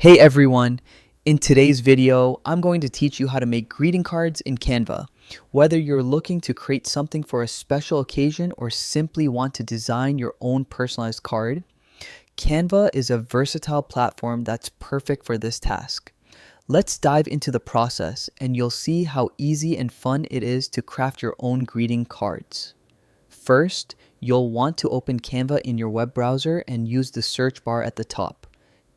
Hey everyone! In today's video, I'm going to teach you how to make greeting cards in Canva. Whether you're looking to create something for a special occasion or simply want to design your own personalized card, Canva is a versatile platform that's perfect for this task. Let's dive into the process and you'll see how easy and fun it is to craft your own greeting cards. First, you'll want to open Canva in your web browser and use the search bar at the top.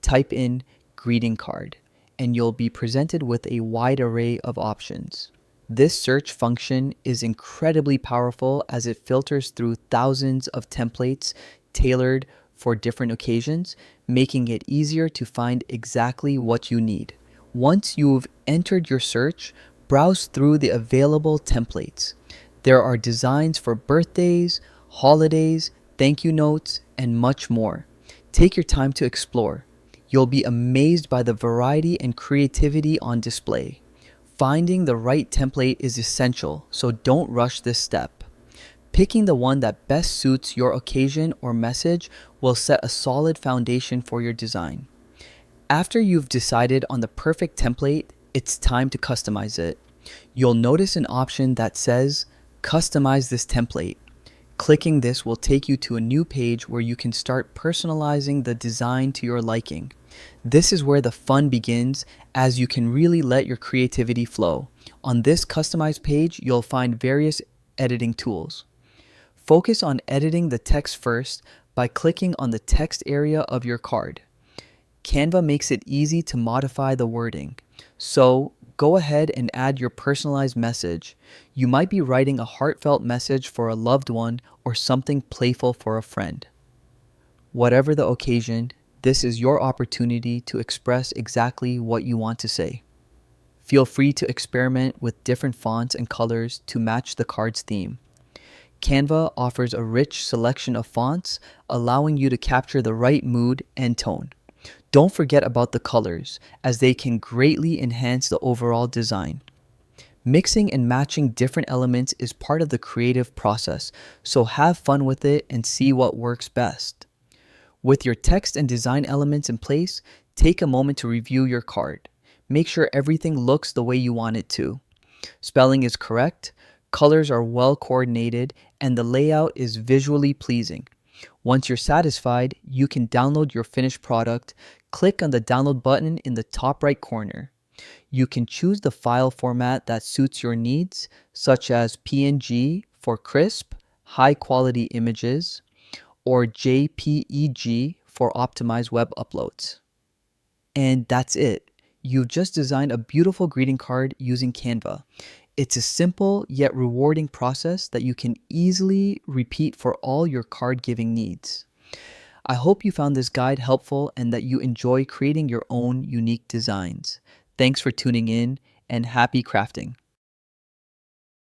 Type in greeting card, and you'll be presented with a wide array of options. This search function is incredibly powerful as it filters through thousands of templates tailored for different occasions, making it easier to find exactly what you need. Once you've entered your search, browse through the available templates. There are designs for birthdays, holidays, thank you notes, and much more. Take your time to explore. You'll be amazed by the variety and creativity on display. Finding the right template is essential, so don't rush this step. Picking the one that best suits your occasion or message will set a solid foundation for your design. After you've decided on the perfect template, it's time to customize it. You'll notice an option that says, "Customize this template." Clicking this will take you to a new page where you can start personalizing the design to your liking. This is where the fun begins, as you can really let your creativity flow. On this customized page, you'll find various editing tools. Focus on editing the text first by clicking on the text area of your card. Canva makes it easy to modify the wording, so go ahead and add your personalized message. You might be writing a heartfelt message for a loved one or something playful for a friend. Whatever the occasion, this is your opportunity to express exactly what you want to say. Feel free to experiment with different fonts and colors to match the card's theme. Canva offers a rich selection of fonts, allowing you to capture the right mood and tone. Don't forget about the colors, as they can greatly enhance the overall design. Mixing and matching different elements is part of the creative process, so have fun with it and see what works best. With your text and design elements in place, take a moment to review your card. Make sure everything looks the way you want it to. Spelling is correct, colors are well coordinated, and the layout is visually pleasing. Once you're satisfied, you can download your finished product. Click on the download button in the top right corner. You can choose the file format that suits your needs, such as PNG for crisp, high-quality images, or JPEG for optimized web uploads. And that's it. You've just designed a beautiful greeting card using Canva. It's a simple yet rewarding process that you can easily repeat for all your card giving needs. I hope you found this guide helpful and that you enjoy creating your own unique designs. Thanks for tuning in and happy crafting.